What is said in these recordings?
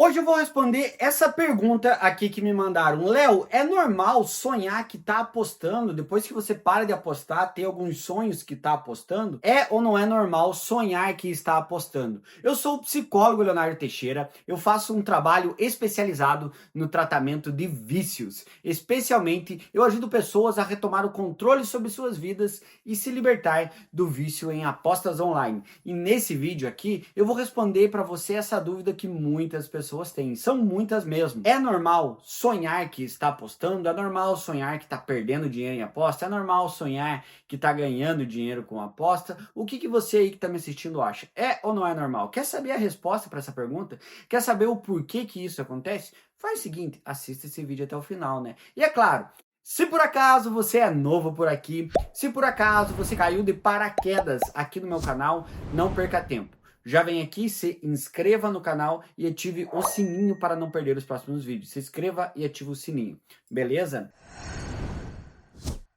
Hoje eu vou responder essa pergunta aqui que me mandaram. Léo, é normal sonhar que tá apostando? Depois que você para de apostar, ter alguns sonhos que tá apostando? É ou não é normal sonhar que está apostando? Eu sou o psicólogo Leonardo Teixeira. Eu faço um trabalho especializado no tratamento de vícios. Especialmente, eu ajudo pessoas a retomar o controle sobre suas vidas e se libertar do vício em apostas online. E nesse vídeo aqui, eu vou responder para você essa dúvida que muitas pessoas têm. São muitas mesmo. É normal sonhar que está apostando? É normal sonhar que está perdendo dinheiro em aposta? É normal sonhar que está ganhando dinheiro com aposta? O que você aí que está me assistindo acha? É ou não é normal? Quer saber a resposta para essa pergunta? Quer saber o porquê que isso acontece? Faz o seguinte, assista esse vídeo até o final, né? E é claro, se por acaso você é novo por aqui, se por acaso você caiu de paraquedas aqui no meu canal, não perca tempo. Já vem aqui, se inscreva no canal e ative o sininho para não perder os próximos vídeos. Se inscreva e ative o sininho, beleza?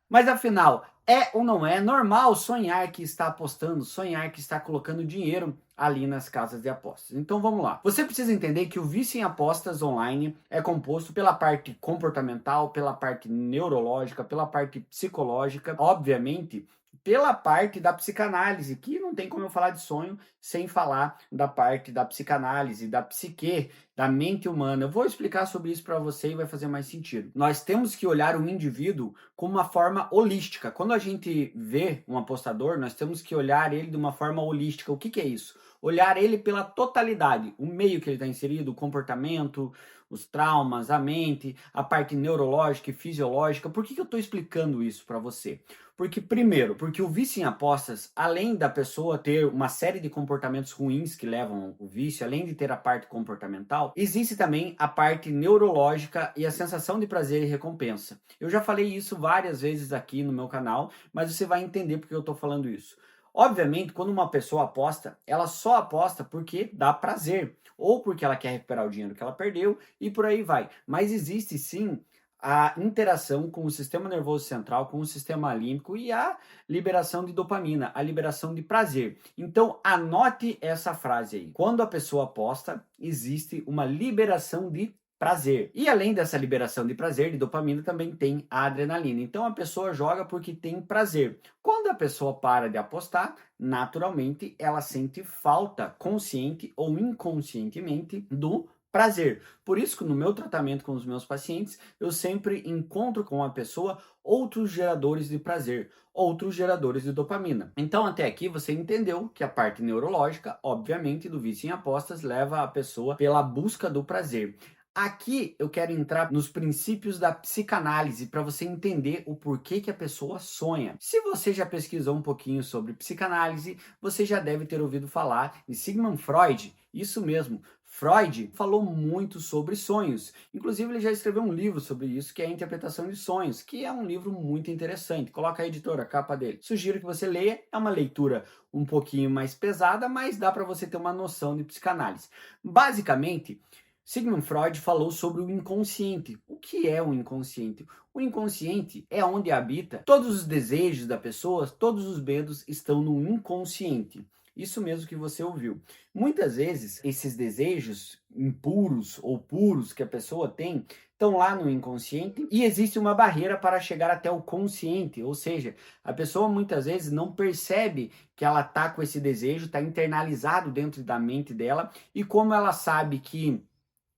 Mas afinal, é ou não é normal sonhar que está apostando, sonhar que está colocando dinheiro ali nas casas de apostas? Então vamos lá. Você precisa entender que o vício em apostas online é composto pela parte comportamental, pela parte neurológica, pela parte psicológica, obviamente, pela parte da psicanálise, que não tem como eu falar de sonho sem falar da parte da psicanálise, da psique, da mente humana. Eu vou explicar sobre isso para você e vai fazer mais sentido. Nós temos que olhar o indivíduo com uma forma holística. Quando a gente vê um apostador, nós temos que olhar ele de uma forma holística. O que é isso? Olhar ele pela totalidade, o meio que ele está inserido, o comportamento, os traumas, a mente, a parte neurológica e fisiológica. Por que eu estou explicando isso para você? Porque, primeiro, porque o vício em apostas, além da pessoa ter uma série de comportamentos ruins que levam ao vício, além de ter a parte comportamental, existe também a parte neurológica e a sensação de prazer e recompensa. Eu já falei isso várias vezes aqui no meu canal, mas você vai entender porque eu estou falando isso. Obviamente, quando uma pessoa aposta, ela só aposta porque dá prazer, ou porque ela quer recuperar o dinheiro que ela perdeu e por aí vai. Mas existe sim a interação com o sistema nervoso central, com o sistema límbico e a liberação de dopamina, a liberação de prazer. Então, anote essa frase aí. Quando a pessoa aposta, existe uma liberação de prazer. E além dessa liberação de prazer, de dopamina, também tem a adrenalina. Então, a pessoa joga porque tem prazer. Quando a pessoa para de apostar, naturalmente, ela sente falta, consciente ou inconscientemente, do prazer. Por isso que no meu tratamento com os meus pacientes, eu sempre encontro com a pessoa outros geradores de prazer, outros geradores de dopamina. Então, até aqui você entendeu que a parte neurológica, obviamente, do vício em apostas leva a pessoa pela busca do prazer. Aqui eu quero entrar nos princípios da psicanálise para você entender o porquê que a pessoa sonha. Se você já pesquisou um pouquinho sobre psicanálise, você já deve ter ouvido falar de Sigmund Freud. Isso mesmo, Freud falou muito sobre sonhos. Inclusive, ele já escreveu um livro sobre isso, que é a Interpretação de Sonhos, que é um livro muito interessante. Coloca a editora, a capa dele. Sugiro que você leia. É uma leitura um pouquinho mais pesada, mas dá para você ter uma noção de psicanálise. Basicamente, Sigmund Freud falou sobre o inconsciente. O que é o inconsciente? O inconsciente é onde habita todos os desejos da pessoa, todos os medos estão no inconsciente. Isso mesmo que você ouviu. Muitas vezes, esses desejos impuros ou puros que a pessoa tem estão lá no inconsciente e existe uma barreira para chegar até o consciente, ou seja, a pessoa muitas vezes não percebe que ela está com esse desejo, está internalizado dentro da mente dela e como ela sabe que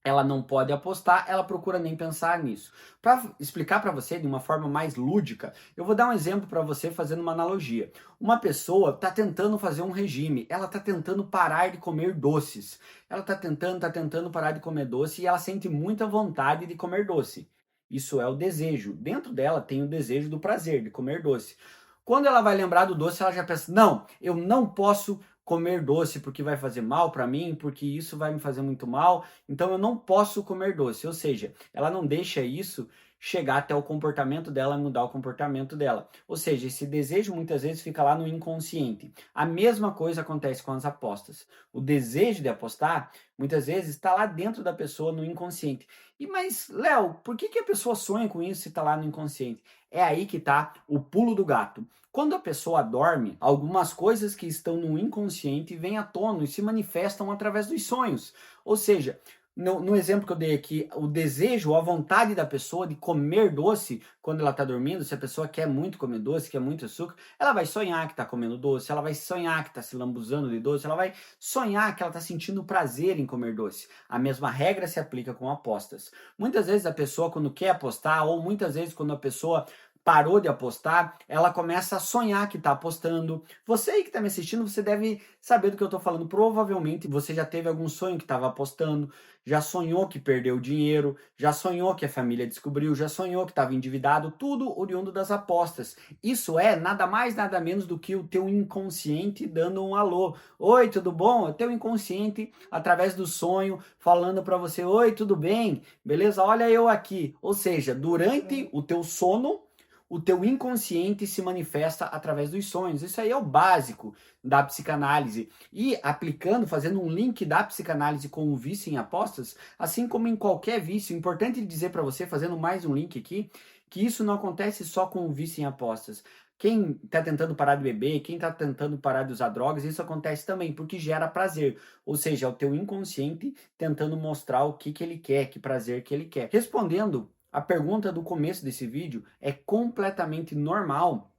ela não pode apostar, ela procura nem pensar nisso. Para explicar para você de uma forma mais lúdica, eu vou dar um exemplo para você fazendo uma analogia. Uma pessoa está tentando fazer um regime, ela está tentando parar de comer doces. Ela está tentando parar de comer doce e ela sente muita vontade de comer doce. Isso é o desejo. Dentro dela tem o desejo do prazer de comer doce. Quando ela vai lembrar do doce, ela já pensa: não, eu não posso comer doce porque vai fazer mal para mim, porque isso vai me fazer muito mal, então eu não posso comer doce. Ou seja, ela não deixa isso chegar até o comportamento dela, mudar o comportamento dela. Ou seja, esse desejo muitas vezes fica lá no inconsciente. A mesma coisa acontece com as apostas. O desejo de apostar muitas vezes está lá dentro da pessoa, no inconsciente. E mas, Léo, por que a pessoa sonha com isso se está lá no inconsciente? É aí que está o pulo do gato. Quando a pessoa dorme, algumas coisas que estão no inconsciente vêm à tona e se manifestam através dos sonhos. Ou seja, no exemplo que eu dei aqui, o desejo, a vontade da pessoa de comer doce quando ela está dormindo, se a pessoa quer muito comer doce, quer muito açúcar, ela vai sonhar que está comendo doce, ela vai sonhar que está se lambuzando de doce, ela vai sonhar que ela está sentindo prazer em comer doce. A mesma regra se aplica com apostas. Muitas vezes a pessoa, quando quer apostar, ou muitas vezes quando a pessoa parou de apostar, ela começa a sonhar que está apostando. Você aí que está me assistindo, você deve saber do que eu estou falando. Provavelmente você já teve algum sonho que estava apostando, já sonhou que perdeu dinheiro, já sonhou que a família descobriu, já sonhou que estava endividado, tudo oriundo das apostas. Isso é nada mais, nada menos do que o teu inconsciente dando um alô. Oi, tudo bom? É o teu inconsciente, através do sonho, falando para você, oi, tudo bem? Beleza? Olha eu aqui. Ou seja, durante o teu sono, o teu inconsciente se manifesta através dos sonhos. Isso aí é o básico da psicanálise. E aplicando, fazendo um link da psicanálise com o vício em apostas, assim como em qualquer vício, importante dizer para você, fazendo mais um link aqui, que isso não acontece só com o vício em apostas. Quem está tentando parar de beber, quem está tentando parar de usar drogas, isso acontece também, porque gera prazer. Ou seja, é o teu inconsciente tentando mostrar o que ele quer, que prazer que ele quer. Respondendo a pergunta do começo desse vídeo, é completamente normal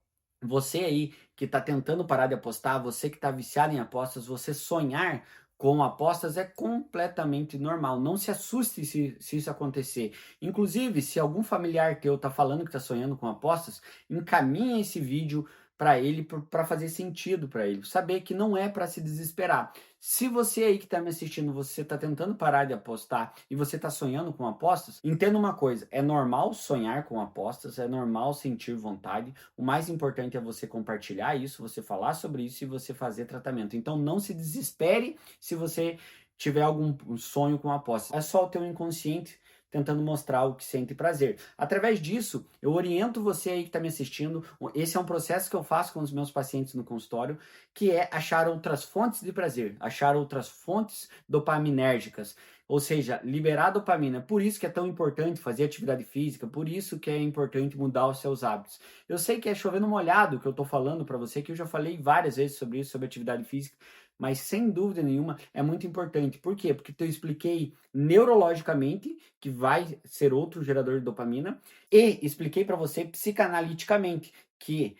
você aí que está tentando parar de apostar, você que está viciado em apostas, você sonhar com apostas é completamente normal. Não se assuste se isso acontecer. Inclusive, se algum familiar teu está falando que está sonhando com apostas, encaminhe esse vídeo para ele, para fazer sentido para ele. Saber que não é para se desesperar. Se você aí que está me assistindo, você está tentando parar de apostar e você está sonhando com apostas, entenda uma coisa, é normal sonhar com apostas, é normal sentir vontade, o mais importante é você compartilhar isso, você falar sobre isso e você fazer tratamento. Então não se desespere se você tiver algum sonho com apostas. É só o teu inconsciente tentando mostrar o que sente prazer. Através disso, eu oriento você aí que está me assistindo. Esse é um processo que eu faço com os meus pacientes no consultório, que é achar outras fontes de prazer, achar outras fontes dopaminérgicas. Ou seja, liberar dopamina. Por isso que é tão importante fazer atividade física, por isso que é importante mudar os seus hábitos. Eu sei que é chovendo molhado que eu estou falando para você, que eu já falei várias vezes sobre isso, sobre atividade física, mas sem dúvida nenhuma é muito importante. Por quê? Porque eu expliquei neurologicamente que vai ser outro gerador de dopamina e expliquei para você psicanaliticamente que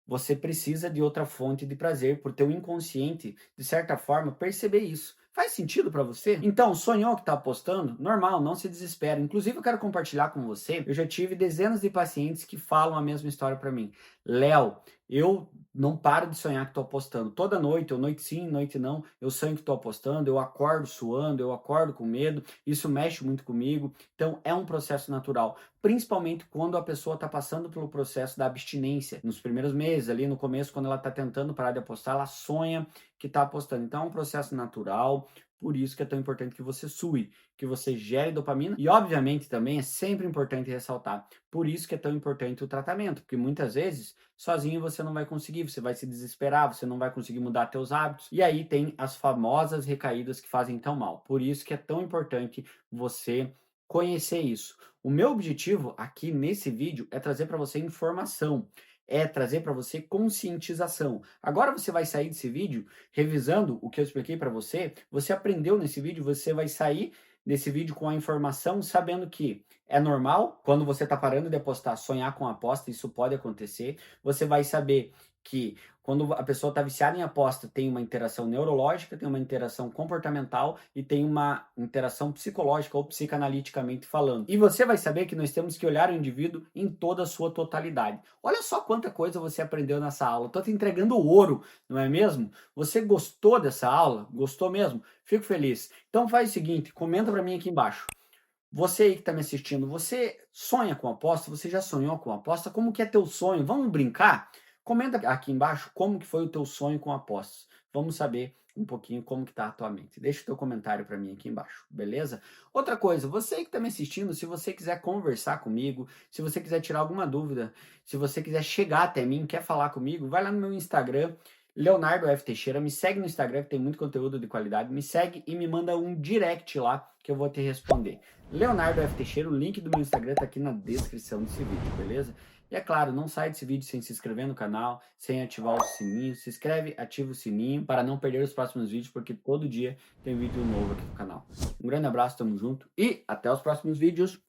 você precisa de outra fonte de prazer por teu inconsciente, de certa forma, perceber isso. Faz sentido para você? Então, sonhou que está apostando? Normal, não se desespera. Inclusive, eu quero compartilhar com você. Eu já tive dezenas de pacientes que falam a mesma história para mim. Léo, eu não paro de sonhar que estou apostando. Toda noite, ou noite sim, noite não, eu sonho que estou apostando, eu acordo suando, eu acordo com medo, isso mexe muito comigo. Então, é um processo natural, principalmente quando a pessoa está passando pelo processo da abstinência. Nos primeiros meses, ali no começo, quando ela está tentando parar de apostar, ela sonha que está apostando. Então, é um processo natural. Por isso que é tão importante que você sue, que você gere dopamina. E, obviamente, também é sempre importante ressaltar. Por isso que é tão importante o tratamento. Porque muitas vezes, sozinho você não vai conseguir. Você vai se desesperar, você não vai conseguir mudar seus hábitos. E aí tem as famosas recaídas que fazem tão mal. Por isso que é tão importante você conhecer isso. O meu objetivo aqui nesse vídeo é trazer para você informação. É trazer para você conscientização. Agora você vai sair desse vídeo revisando o que eu expliquei para você, você aprendeu nesse vídeo, você vai sair desse vídeo com a informação sabendo que é normal, quando você está parando de apostar, sonhar com aposta, isso pode acontecer. Você vai saber que quando a pessoa está viciada em aposta, tem uma interação neurológica, tem uma interação comportamental e tem uma interação psicológica ou psicanaliticamente falando. E você vai saber que nós temos que olhar o indivíduo em toda a sua totalidade. Olha só quanta coisa você aprendeu nessa aula. Estou te entregando ouro, não é mesmo? Você gostou dessa aula? Gostou mesmo? Fico feliz. Então faz o seguinte, comenta para mim aqui embaixo. Você aí que está me assistindo, você sonha com aposta? Você já sonhou com aposta? Como que é teu sonho? Vamos brincar? Comenta aqui embaixo como que foi o teu sonho com apostas. Vamos saber um pouquinho como que está a tua mente. Deixa o teu comentário para mim aqui embaixo, beleza? Outra coisa, você que está me assistindo, se você quiser conversar comigo, se você quiser tirar alguma dúvida, se você quiser chegar até mim, quer falar comigo, vai lá no meu Instagram, Leonardo F. Teixeira, me segue no Instagram que tem muito conteúdo de qualidade, me segue e me manda um direct lá que eu vou te responder. Leonardo F. Teixeira, o link do meu Instagram tá aqui na descrição desse vídeo, beleza? E é claro, não sai desse vídeo sem se inscrever no canal, sem ativar o sininho. Se inscreve, ativa o sininho para não perder os próximos vídeos, porque todo dia tem vídeo novo aqui no canal. Um grande abraço, tamo junto e até os próximos vídeos.